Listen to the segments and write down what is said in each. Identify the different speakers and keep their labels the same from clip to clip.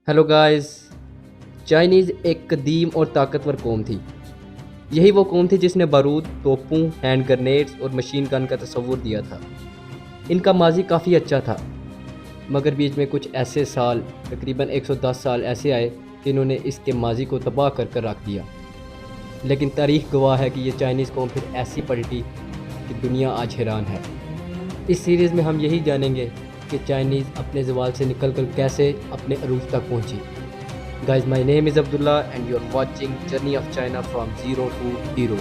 Speaker 1: Hello guys. Chinese एक कदीम और ताकतवर कौम थी। यही वो कौम थी जिसने बारूद, तोपों, हैंड ग्रेनेड्स और मशीन गन का तस्वुर दिया था। इनका माजी काफ़ी अच्छा था, मगर बीच में कुछ ऐसे साल, तकरीबन 110 साल ऐसे आए कि इन्होंने इसके माजी को तबाह कर कर रख दिया। लेकिन तारीख़ गवाह है कि ये चाइनीज़ कौम फिर ऐसी पलटी कि दुनिया आज हैरान है। इस सीरीज़ में हम यही जानेंगे कि चाइनीज़ अपने ज़वाल से निकल कर कैसे अपने अरूज तक पहुँची। Guys, my name is Abdullah and you're watching Journey of China from Zero to Hero.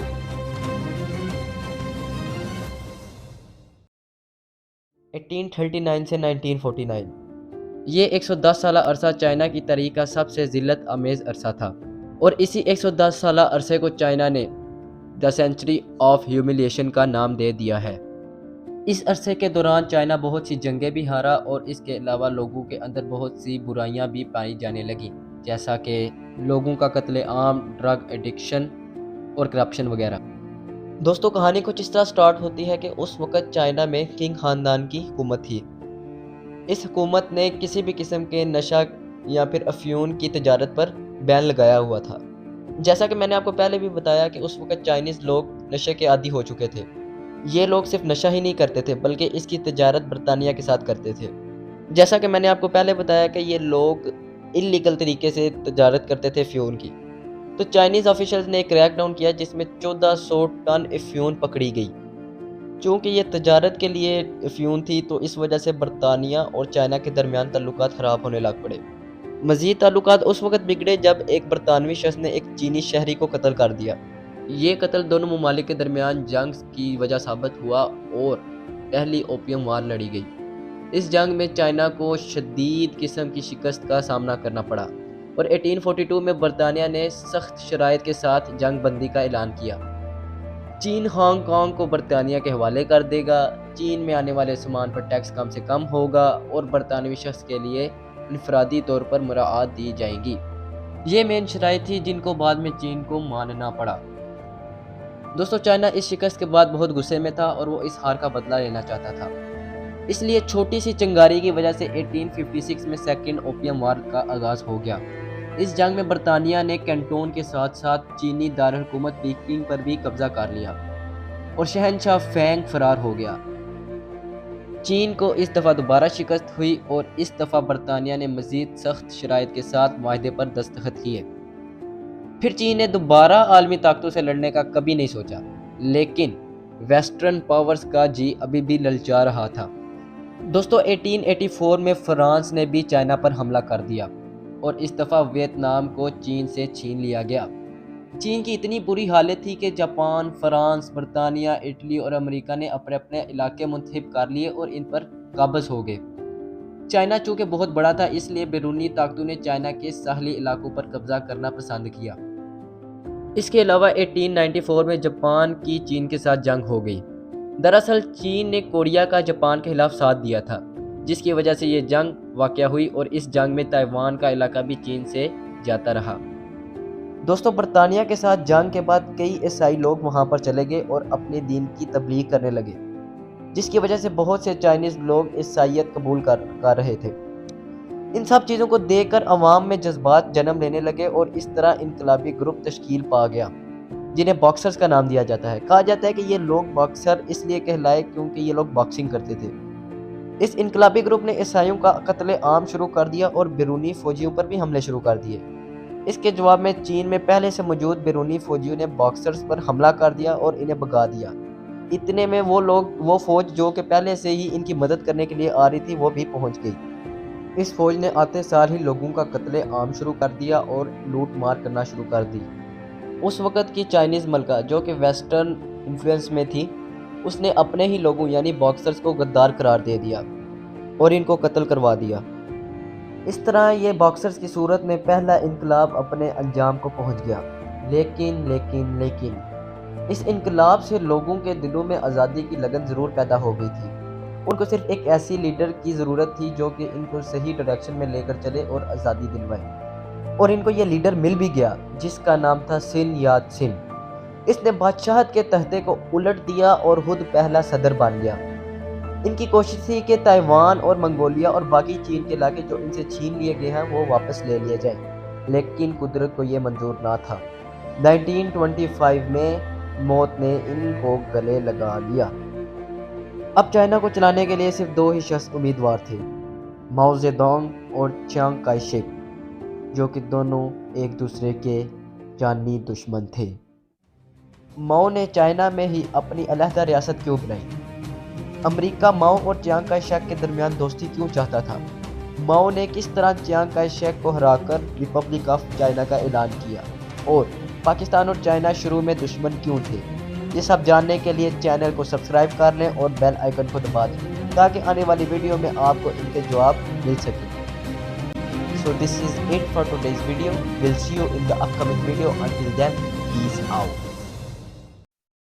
Speaker 1: 1839 से 1949 ये 110 साला अरसा चाइना की तारीख का सबसे ज़िल्लत आमेज़ अरसा था, और इसी 110 साला अरसे को चाइना ने द सेंचुरी ऑफ ह्यूमिलिएशन का नाम दे दिया है। इस अरसे के दौरान चाइना बहुत सी जंगें भी हारा और इसके अलावा लोगों के अंदर बहुत सी बुराइयां भी पाई जाने लगी, जैसा कि लोगों का कत्ले आम, ड्रग एडिक्शन और करप्शन वगैरह। दोस्तों, कहानी कुछ इस तरह स्टार्ट होती है कि उस वक़्त चाइना में किंग ख़ानदान की हुकूमत थी। इस हुकूमत ने किसी भी किस्म के नशा या फिर अफ्यून की तजारत पर बैन लगाया हुआ था। जैसा कि मैंने आपको पहले भी बताया कि उस वक़्त चाइनीज़ लोग नशे के आदी हो चुके थे। ये लोग सिर्फ नशा ही नहीं करते थे, बल्कि इसकी तजारत बरतानिया के साथ करते थे। जैसा कि मैंने आपको पहले बताया कि ये लोग इल्लीगल तरीके से तजारत करते थे अफ्यून की। तो चाइनीज़ ऑफिशियल्स ने एक क्रैकडाउन किया जिसमें 1400 टन अफ्यून पकड़ी गई। चूँकि ये तजारत के लिए अफ्यून थी, तो इस वजह से बरतानिया और चाइना के दरमियान ताल्लुकात ख़राब होने लग पड़े। मज़ीद ताल्लुकात उस वक़्त बिगड़े जब एक बरतानवी शख्स ने एक चीनी शहरी को कत्ल कर दिया। ये कत्ल दोनों ममालिक के दरमियान जंग की वजह साबित हुआ और पहली ओपियम वार लड़ी गई। इस जंग में चाइना को शदीद किस्म की शिकस्त का सामना करना पड़ा और 1842 में बरतानिया ने सख्त शराइत के साथ जंग बंदी का ऐलान किया। चीन हांगकांग को बरतानिया के हवाले कर देगा, चीन में आने वाले सामान पर टैक्स कम से कम होगा और बरतानवी शख्स के लिए इनफरादी तौर पर मुराआत दी जाएंगी। ये मेन शराइत थी जिनको बाद में चीन को मानना पड़ा। दोस्तों, चाइना इस शिकस्त के बाद बहुत गुस्से में था और वो इस हार का बदला लेना चाहता था। इसलिए छोटी सी चिंगारी की वजह से 1856 में सेकेंड ओपियम वार का आगाज़ हो गया। इस जंग में बरतानिया ने कैंटोन के साथ साथ चीनी दारकूमत पीकिंग पर भी कब्जा कर लिया और शहनशाह फेंग फरार हो गया। चीन को इस दफ़ा दोबारा शिकस्त हुई और इस दफ़ा बरतानिया ने मज़ीद सख्त शराइत के साथ माहदे पर दस्तखत किए। फिर चीन ने दोबारा आलमी ताकतों से लड़ने का कभी नहीं सोचा, लेकिन वेस्टर्न पावर्स का जी अभी भी ललचा रहा था। दोस्तों, 1884 में फ्रांस ने भी चाइना पर हमला कर दिया और इस दफ़ा वियतनाम को चीन से छीन लिया गया। चीन की इतनी बुरी हालत थी कि जापान, फ्रांस, बरतानिया, इटली और अमेरिका ने अपने अपने इलाके मुंतखब कर लिए और इन पर काबज़ हो गए। चाइना चूँकि बहुत बड़ा था, इसलिए बैरूनी ताकतों ने चाइना के साहली इलाकों पर कब्जा करना पसंद किया। इसके अलावा 1894 में जापान की चीन के साथ जंग हो गई। दरअसल चीन ने कोरिया का जापान के खिलाफ साथ दिया था, जिसकी वजह से ये जंग वाक़या हुई और इस जंग में ताइवान का इलाका भी चीन से जाता रहा। दोस्तों, बरतानिया के साथ जंग के बाद कई ईसाई लोग वहाँ पर चले गए और अपने दीन की तबलीग करने लगे, जिसकी वजह से बहुत से चाइनीज़ लोग ईसाईयत कबूल कर रहे थे। इन सब चीज़ों को देखकर अवाम में जज्बात जन्म लेने लगे और इस तरह इनकलाबी ग्रुप तश्कील पा गया, जिन्हें बॉक्सर्स का नाम दिया जाता है। कहा जाता है कि ये लोग बॉक्सर इसलिए कहलाए क्योंकि ये लोग बॉक्सिंग करते थे। इस इनकलाबी ग्रुप ने ईसाइयों का कत्ले आम शुरू कर दिया और बैरूनी फ़ौजियों पर भी हमले शुरू कर दिए। इसके जवाब में चीन में पहले से मौजूद बैरूनी फ़ौजियों ने बॉक्सर्स पर हमला कर दिया और इन्हें भगा दिया। इतने में वो फ़ौज जो कि पहले से ही इनकी मदद करने के लिए आ रही थी, वो भी पहुँच गई। इस फौज ने आते साल ही लोगों का कत्ले आम शुरू कर दिया और लूट मार करना शुरू कर दी। उस वक़्त की चाइनीज़ मलका जो कि वेस्टर्न इन्फ्लुएंस में थी, उसने अपने ही लोगों यानी बॉक्सर्स को गद्दार करार दे दिया और इनको कत्ल करवा दिया। इस तरह ये बॉक्सर्स की सूरत में पहला इनकलाब अपने अंजाम को पहुंच गया। लेकिन इस इनकलाब से लोगों के दिलों में आज़ादी की लगन ज़रूर पैदा हो गई थी। उनको सिर्फ एक ऐसी लीडर की ज़रूरत थी जो कि इनको सही डायरेक्शन में लेकर चले और आज़ादी दिलवाए। और इनको ये लीडर मिल भी गया, जिसका नाम था सिन यात सिन। इसने बादशाहत के तख्ते को उलट दिया और खुद पहला सदर बन गया। ان کی کوشش تھی کہ تائیوان اور منگولیا اور باقی چین کے علاقے جو ان سے چھین لیے گئے ہیں وہ واپس لے لیے جائیں، لیکن قدرت کو یہ منظور نہ تھا۔ 1925 میں موت نے ان کو گلے لگا لیا۔ اب چائنا کو چلانے کے لیے صرف 2 ہی شخص امیدوار تھے، ماؤ زیدونگ اور چیانگ کائی شیک، جو کہ دونوں ایک دوسرے کے جانی دشمن تھے۔ ماؤ نے چائنا میں ہی اپنی علیحدہ ریاست کیوں بنائی؟ امریکہ ماؤ اور چیانگ کائی شیک کے درمیان دوستی کیوں چاہتا تھا؟ ماؤ نے کس طرح چیانگ کائی شیک کو ہرا کر ریپبلک آف چائنا کا اعلان کیا؟ اور پاکستان اور چائنا شروع میں دشمن کیوں تھے؟ یہ سب جاننے کے لیے چینل کو سبسکرائب کر لیں اور بیل آئیکن کو دبا دیں تاکہ آنے والی ویڈیو میں آپ کو ان کے جواب مل سکیں۔ So this is it for today's video. We'll see you in the upcoming video. Until then, peace out.